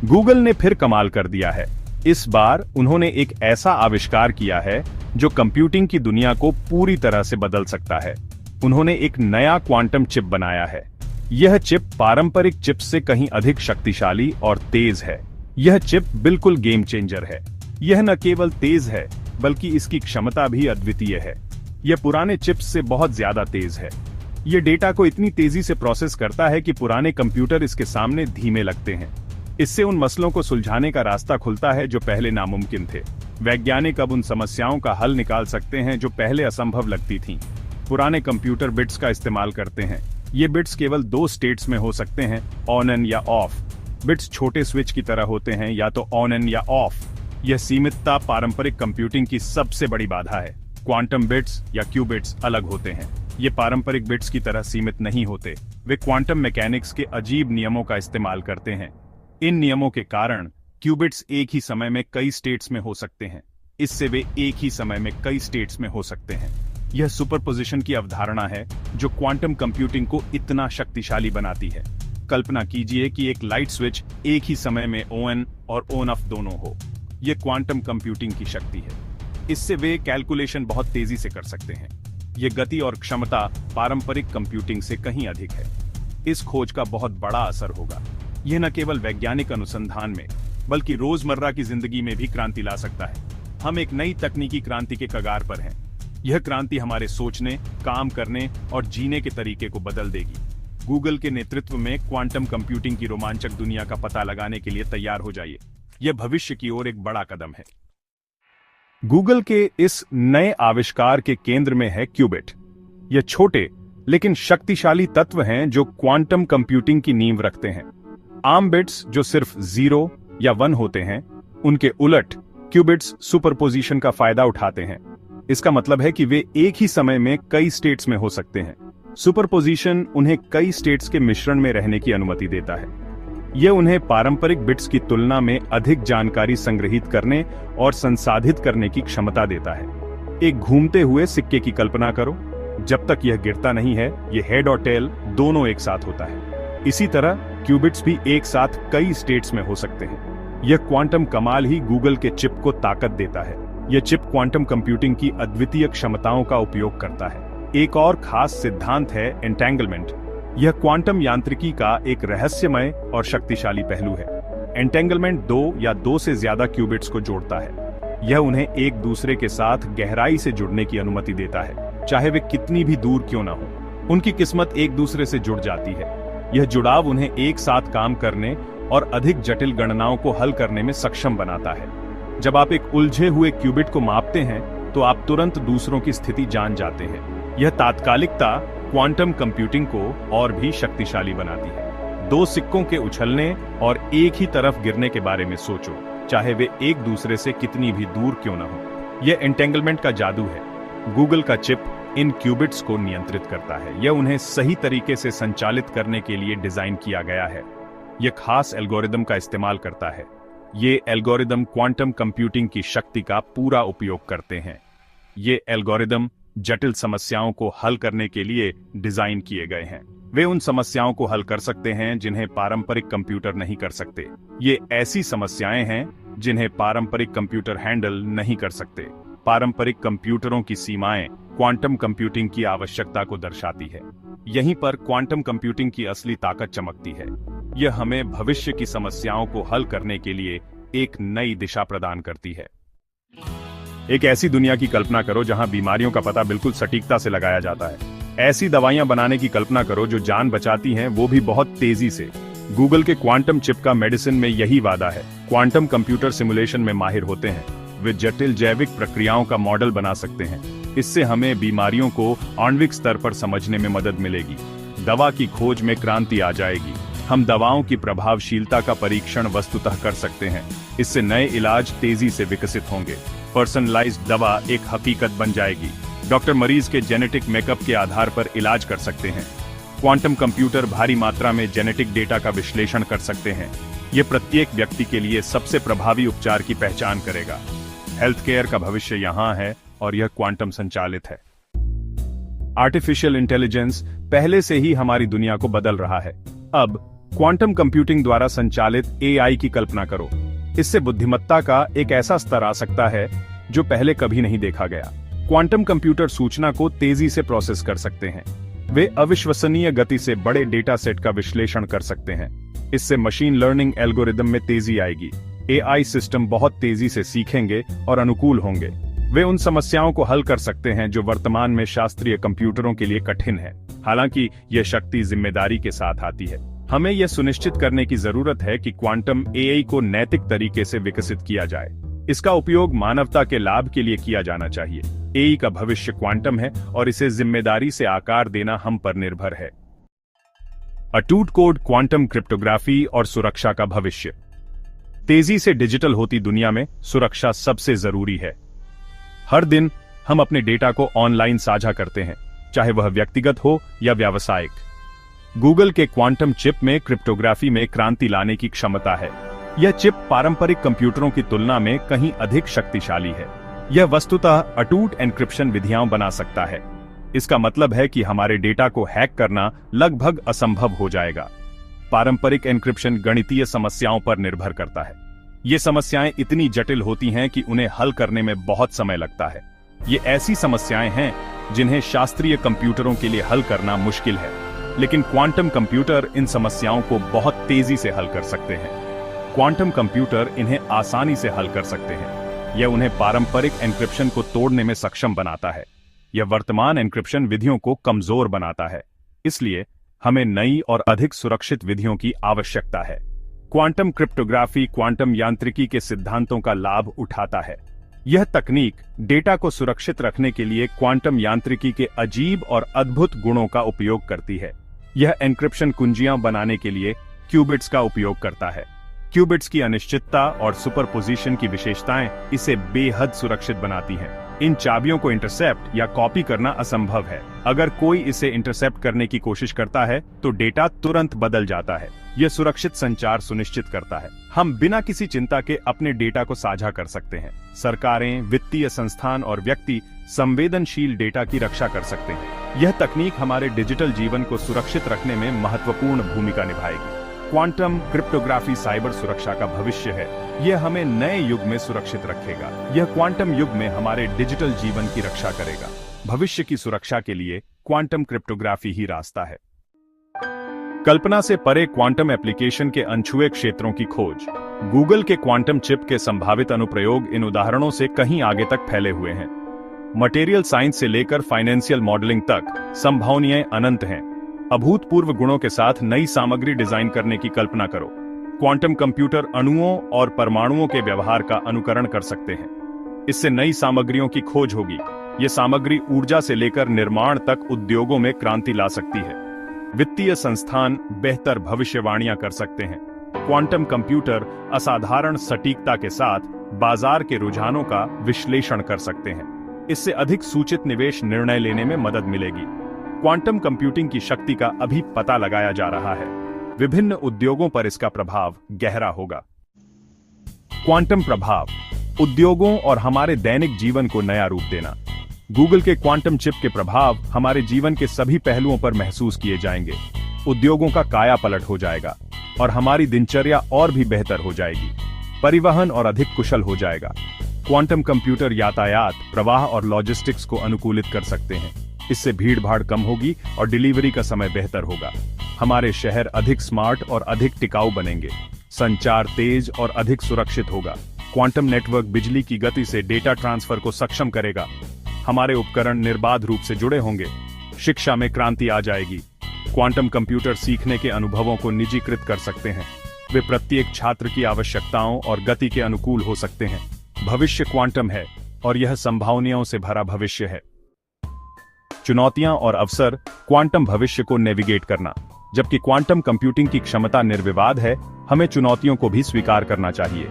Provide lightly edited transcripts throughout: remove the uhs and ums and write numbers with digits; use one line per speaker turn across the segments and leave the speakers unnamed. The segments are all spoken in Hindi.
गूगल ने फिर कमाल कर दिया है। इस बार उन्होंने एक ऐसा आविष्कार किया है जो कंप्यूटिंग की दुनिया को पूरी तरह से बदल सकता है। उन्होंने एक नया क्वांटम चिप बनाया है। यह चिप पारंपरिक चिप से कहीं अधिक शक्तिशाली और तेज है। यह चिप बिल्कुल गेम चेंजर है। यह न केवल तेज है बल्कि इसकी क्षमता भी अद्वितीय है। यह पुराने चिप्स से बहुत ज्यादा तेज है। यह डेटा को इतनी तेजी से प्रोसेस करता है कि पुराने कंप्यूटर इसके सामने धीमे लगते हैं। इससे उन मसलों को सुलझाने का रास्ता खुलता है जो पहले नामुमकिन थे। वैज्ञानिक अब उन समस्याओं का हल निकाल सकते हैं जो पहले असंभव लगती थीं। पुराने कंप्यूटर बिट्स का इस्तेमाल करते हैं। ये बिट्स केवल दो स्टेट्स में हो सकते हैं, ऑन एंड या ऑफ। बिट्स छोटे स्विच की तरह होते हैं, या तो ऑन एंड या ऑफ। यह सीमितता पारंपरिक कंप्यूटिंग की सबसे बड़ी बाधा है। क्वांटम बिट्स या क्यूबिट्स अलग होते हैं। ये पारंपरिक बिट्स की तरह सीमित नहीं होते। वे क्वांटम मैकेनिक्स के अजीब नियमों का इस्तेमाल करते हैं। इन नियमों के कारण क्यूबिट्स एक ही समय में कई स्टेट्स में हो सकते हैं। इससे वे एक ही समय में कई स्टेट्स में हो सकते हैं। यह सुपरपोजिशन की अवधारणा है जो क्वांटम कंप्यूटिंग को इतना शक्तिशाली बनाती है। कल्पना कीजिए कि एक लाइट स्विच एक ही समय में ऑन और ऑन ऑफ दोनों हो। यह क्वांटम कंप्यूटिंग की शक्ति है। इससे वे कैलकुलेशन बहुत तेजी से कर सकते हैं। यह गति और क्षमता पारंपरिक कंप्यूटिंग से कहीं अधिक है। इस खोज का बहुत बड़ा असर होगा। यह न केवल वैज्ञानिक अनुसंधान में बल्कि रोजमर्रा की जिंदगी में भी क्रांति ला सकता है। हम एक नई तकनीकी क्रांति के कगार पर हैं। यह क्रांति हमारे सोचने, काम करने और जीने के तरीके को बदल देगी। गूगल के नेतृत्व में क्वांटम कंप्यूटिंग की रोमांचक दुनिया का पता लगाने के लिए तैयार हो जाइए। यह भविष्य की ओर एक बड़ा कदम है। गूगल के इस नए आविष्कार के केंद्र में है क्यूबिट। यह छोटे लेकिन शक्तिशाली तत्व हैं जो क्वांटम कंप्यूटिंग की नींव रखते हैं। आम बिट्स जो सिर्फ 0 या 1 होते हैं, उनके उलट क्यूबिट्स सुपरपोजिशन का फायदा उठाते हैं। इसका मतलब है कि वे एक ही समय में कई स्टेट्स में हो सकते हैं। सुपरपोजिशन उन्हें कई स्टेट्स के मिश्रण में रहने की अनुमति देता है। यह उन्हें पारंपरिक बिट्स की तुलना में अधिक जानकारी संग्रहित करने और संसाधित करने की क्षमता देता है। एक घूमते हुए सिक्के की कल्पना करो। जब तक यह गिरता नहीं है, यह हेड और टेल दोनों एक साथ होता है। इसी तरह क्यूबिट्स भी एक साथ कई स्टेट्स में हो सकते हैं। यह क्वांटम कमाल ही गूगल के चिप को ताकत देता है। यह चिप क्वांटम कंप्यूटिंग की अद्वितीय क्षमताओं का उपयोग करता है। एक और खास सिद्धांत है एंटेंगलमेंट। यह क्वांटम यांत्रिकी का एक रहस्यमय और शक्तिशाली पहलू है। एंटेंगलमेंट दो या दो से ज्यादा क्यूबिट्स को जोड़ता है। यह उन्हें एक दूसरे के साथ गहराई से जुड़ने की अनुमति देता है, चाहे वे कितनी भी दूर क्यों ना हो। उनकी किस्मत एक दूसरे से जुड़ जाती है। यह जुड़ाव उन्हें एक साथ काम करने और अधिक जटिल गणनाओं को हल करने में सक्षम बनाता है। जब आप एक उलझे हुए क्यूबिट को मापते हैं तो आप तुरंत दूसरों की स्थिति जान जाते हैं। यह तात्कालिकता क्वांटम कंप्यूटिंग को और भी शक्तिशाली बनाती है। दो सिक्कों के उछलने और एक ही तरफ गिरने के बारे में सोचो, चाहे वे एक दूसरे से कितनी भी दूर क्यों न हो। यह एंटेंगलमेंट का जादू है। गूगल का चिप इन क्यूबिट्स को नियंत्रित करता है। यह उन्हें सही तरीके से संचालित करने के लिए डिजाइन किया गया है। यह खास एल्गोरिदम का इस्तेमाल करता है। ये एल्गोरिदम क्वांटम कंप्यूटिंग की शक्ति का पूरा उपयोग करते हैं। ये एल्गोरिदम जटिल समस्याओं को हल करने के लिए डिजाइन किए गए हैं। वे उन समस्याओं को हल कर सकते हैं जिन्हें पारंपरिक कंप्यूटर नहीं कर सकते। ये ऐसी समस्याएं हैं जिन्हें पारंपरिक कंप्यूटर हैंडल नहीं कर सकते। पारंपरिक कंप्यूटरों की सीमाएं क्वांटम कंप्यूटिंग की आवश्यकता को दर्शाती है। यहीं पर क्वांटम कंप्यूटिंग की असली ताकत चमकती है। यह हमें भविष्य की समस्याओं को हल करने के लिए एक नई दिशा प्रदान करती है। एक ऐसी दुनिया की कल्पना करो जहां बीमारियों का पता बिल्कुल सटीकता से लगाया जाता है। ऐसी दवाइयां बनाने की कल्पना करो जो जान बचाती हैं, वो भी बहुत तेजी से। गूगल के क्वांटम चिप का मेडिसिन में यही वादा है। क्वांटम कंप्यूटर सिमुलेशन में माहिर होते हैं। वे जटिल जैविक प्रक्रियाओं का मॉडल बना सकते हैं। इससे हमें बीमारियों को आणविक स्तर पर समझने में मदद मिलेगी। दवा की खोज में क्रांति आ जाएगी। हम दवाओं की प्रभावशीलता का परीक्षण वस्तुतः कर सकते हैं। इससे नए इलाज तेजी से विकसित होंगे। पर्सनलाइज्ड दवा एक हकीकत बन जाएगी। डॉक्टर मरीज के जेनेटिक मेकअप के आधार पर इलाज कर सकते हैं। क्वांटम कंप्यूटर भारी मात्रा में जेनेटिक डेटा का विश्लेषण कर सकते हैं। यह प्रत्येक व्यक्ति के लिए सबसे प्रभावी उपचार की पहचान करेगा। हेल्थ केयर का भविष्य यहाँ है और यह क्वांटम संचालित है। आर्टिफिशियल इंटेलिजेंस पहले से ही हमारी दुनिया को बदल रहा है। अब क्वांटम कंप्यूटिंग द्वारा संचालित एआई की कल्पना करो। इससे बुद्धिमत्ता का एक ऐसा स्तर आ सकता है जो पहले कभी नहीं देखा गया। क्वांटम कंप्यूटर सूचना को तेजी से प्रोसेस कर सकते हैं। वे अविश्वसनीय गति से बड़े डेटा सेट का विश्लेषण कर सकते हैं। इससे मशीन लर्निंग एल्गोरिदम में तेजी आएगी। एआई सिस्टम बहुत तेजी से सीखेंगे और अनुकूल होंगे। वे उन समस्याओं को हल कर सकते हैं जो वर्तमान में शास्त्रीय कंप्यूटरों के लिए कठिन है। हालांकि यह शक्ति जिम्मेदारी के साथ आती है। हमें यह सुनिश्चित करने की जरूरत है कि क्वांटम एआई को नैतिक तरीके से विकसित किया जाए। इसका उपयोग मानवता के लाभ के लिए किया जाना चाहिए। एआई का भविष्य क्वांटम है और इसे जिम्मेदारी से आकार देना हम पर निर्भर है। अटूट कोड, क्वांटम क्रिप्टोग्राफी और सुरक्षा का भविष्य। तेजी से डिजिटल होती दुनिया में सुरक्षा सबसे जरूरी है। हर दिन हम अपने डेटा को ऑनलाइन साझा करते हैं, चाहे वह व्यक्तिगत हो या व्यावसायिक। गूगल के क्वांटम चिप में क्रिप्टोग्राफी में क्रांति लाने की क्षमता है। यह चिप पारंपरिक कंप्यूटरों की तुलना में कहीं अधिक शक्तिशाली है। यह वस्तुतः अटूट एन्क्रिप्शन विधियां बना सकता है। इसका मतलब है कि हमारे डेटा को हैक करना लगभग असंभव हो जाएगा। पारंपरिक एन्क्रिप्शन गणितीय समस्याओं पर निर्भर करता है। ये समस्याएं इतनी जटिल होती हैं कि उन्हें हल करने में बहुत समय लगता है। ये ऐसी समस्याएं हैं जिन्हें शास्त्रीय कंप्यूटरों के लिए हल करना मुश्किल है, लेकिन क्वांटम कंप्यूटर इन समस्याओं को बहुत तेजी से हल कर सकते हैं। क्वांटम कंप्यूटर इन्हें आसानी से हल कर सकते हैं। यह उन्हें पारंपरिक एन्क्रिप्शन को तोड़ने में सक्षम बनाता है। यह वर्तमान एन्क्रिप्शन विधियों को कमजोर बनाता है। इसलिए हमें नई और अधिक सुरक्षित विधियों की आवश्यकता है। क्वांटम क्रिप्टोग्राफी क्वांटम यांत्रिकी के सिद्धांतों का लाभ उठाता है। यह तकनीक डेटा को सुरक्षित रखने के लिए क्वांटम यांत्रिकी के अजीब और अद्भुत गुणों का उपयोग करती है। यह एन्क्रिप्शन कुंजियां बनाने के लिए क्यूबिट्स का उपयोग करता है। क्यूबिट्स की अनिश्चितता और सुपरपोजिशन की विशेषताएं इसे बेहद सुरक्षित बनाती हैं। इन चाबियों को इंटरसेप्ट या कॉपी करना असंभव है। अगर कोई इसे इंटरसेप्ट करने की कोशिश करता है तो डेटा तुरंत बदल जाता है। यह सुरक्षित संचार सुनिश्चित करता है। हम बिना किसी चिंता के अपने डेटा को साझा कर सकते हैं। सरकारें, वित्तीय संस्थान और व्यक्ति संवेदनशील डेटा की रक्षा कर सकते हैं। यह तकनीक हमारे डिजिटल जीवन को सुरक्षित रखने में महत्वपूर्ण भूमिका निभाएगी। क्वांटम क्रिप्टोग्राफी साइबर सुरक्षा का भविष्य है। यह हमें नए युग में सुरक्षित रखेगा। यह क्वांटम युग में हमारे डिजिटल जीवन की रक्षा करेगा। भविष्य की सुरक्षा के लिए क्वांटम क्रिप्टोग्राफी ही रास्ता है। कल्पना से परे क्वांटम एप्लीकेशन के अनछुए क्षेत्रों की खोज। गूगल के क्वांटम चिप के संभावित अनुप्रयोग इन उदाहरणों से कहीं आगे तक फैले हुए हैं। मटेरियल साइंस से लेकर फाइनेंशियल मॉडलिंग तक संभावनाएं अनंत हैं। अभूतपूर्व गुणों के साथ नई सामग्री डिजाइन करने की कल्पना करो। क्वांटम कंप्यूटर अणुओं और परमाणुओं के व्यवहार का अनुकरण कर सकते हैं। इससे नई सामग्रियों की खोज होगी। ये सामग्री ऊर्जा से लेकर निर्माण तक उद्योगों में क्रांति ला सकती है। वित्तीय संस्थान बेहतर भविष्यवाणियां कर सकते हैं। क्वांटम कंप्यूटर असाधारण सटीकता के साथ बाजार के रुझानों का विश्लेषण कर सकते हैं। इससे अधिक सूचित निवेश निर्णय लेने में मदद मिलेगी। क्वांटम कंप्यूटिंग की शक्ति का अभी पता लगाया जा रहा है। विभिन्न उद्योगों पर इसका प्रभाव गहरा होगा। क्वांटम प्रभाव, उद्योगों और हमारे दैनिक जीवन को नया रूप देना। गूगल के क्वांटम चिप के प्रभाव हमारे जीवन के सभी पहलुओं पर महसूस किए जाएंगे। उद्योगों का कायापलट हो जाएगा और हमारी दिनचर्या और भी बेहतर हो जाएगी। परिवहन और अधिक कुशल हो जाएगा। क्वांटम कंप्यूटर यातायात, प्रवाह और लॉजिस्टिक्स को अनुकूलित कर सकते हैं। इससे भीड़ भाड़ कम होगी और डिलीवरी का समय बेहतर होगा। हमारे शहर अधिक स्मार्ट और अधिक टिकाऊ बनेंगे। संचार तेज और अधिक सुरक्षित होगा। क्वांटम नेटवर्क बिजली की गति से डेटा ट्रांसफर को सक्षम करेगा। हमारे उपकरण निर्बाध रूप से जुड़े होंगे। शिक्षा में क्रांति आ जाएगी। क्वांटम कंप्यूटर सीखने के अनुभवों को निजीकृत कर सकते हैं। वे प्रत्येक छात्र की आवश्यकताओं और गति के अनुकूल हो सकते हैं। भविष्य क्वांटम है और यह संभावनाओं से भरा भविष्य है। चुनौतियां और अवसर। क्वांटम भविष्य को नेविगेट करना। जबकि क्वांटम कंप्यूटिंग की क्षमता निर्विवाद है, हमें चुनौतियों को भी स्वीकार करना चाहिए।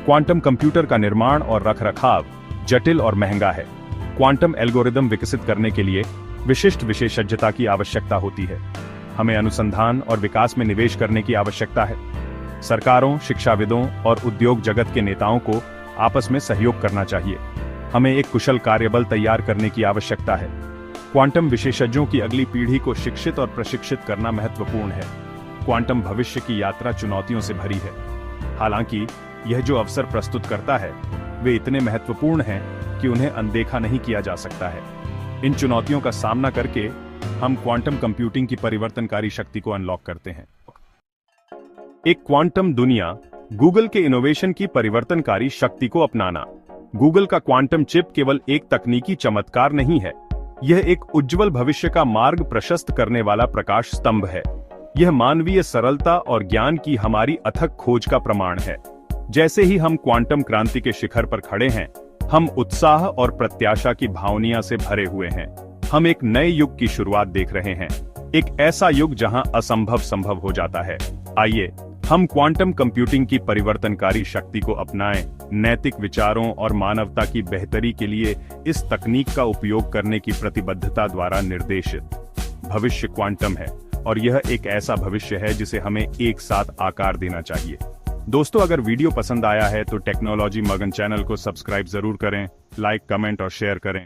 क्वांटम कंप्यूटर का निर्माण और रखरखाव जटिल और महंगा है। क्वांटम एल्गोरिदम विकसित करने के लिए विशिष्ट विशेषज्ञता की आवश्यकता होती है। हमें अनुसंधान और विकास में निवेश करने की आवश्यकता है। सरकारों, शिक्षाविदों और उद्योग जगत के नेताओं को आपस में सहयोग करना चाहिए। हमें एक कुशल कार्यबल तैयार करने की आवश्यकता है। क्वांटम विशेषज्ञों की अगली पीढ़ी को शिक्षित और प्रशिक्षित करना महत्वपूर्ण है। क्वांटम भविष्य की यात्रा चुनौतियों से भरी है। हालांकि यह जो अवसर प्रस्तुत करता है वे इतने महत्वपूर्ण हैं कि उन्हें अनदेखा नहीं किया जा सकता है। इन चुनौतियों का सामना करके हम क्वांटम कंप्यूटिंग की परिवर्तनकारी शक्ति को अनलॉक करते हैं। एक क्वांटम दुनिया, गूगल के इनोवेशन की परिवर्तनकारी शक्ति को अपनाना। गूगल का क्वांटम चिप केवल एक तकनीकी चमत्कार नहीं है, यह एक उज्जवल भविष्य का मार्ग प्रशस्त करने वाला प्रकाश स्तंभ है। यह मानवीय सरलता और ज्ञान की हमारी अथक खोज का प्रमाण है। जैसे ही हम क्वांटम क्रांति के शिखर पर खड़े हैं, हम उत्साह और प्रत्याशा की भावनाओं से भरे हुए हैं। हम एक नए युग की शुरुआत देख रहे हैं, एक ऐसा युग जहां असंभव संभव हो जाता है। आइए हम क्वांटम कंप्यूटिंग की परिवर्तनकारी शक्ति को अपनाएं, नैतिक विचारों और मानवता की बेहतरी के लिए इस तकनीक का उपयोग करने की प्रतिबद्धता द्वारा निर्देशित। भविष्य क्वांटम है और यह एक ऐसा भविष्य है जिसे हमें एक साथ आकार देना चाहिए। दोस्तों, अगर वीडियो पसंद आया है तो टेक्नोलॉजी मगन चैनल को सब्सक्राइब जरूर करें, लाइक, कमेंट और शेयर करें।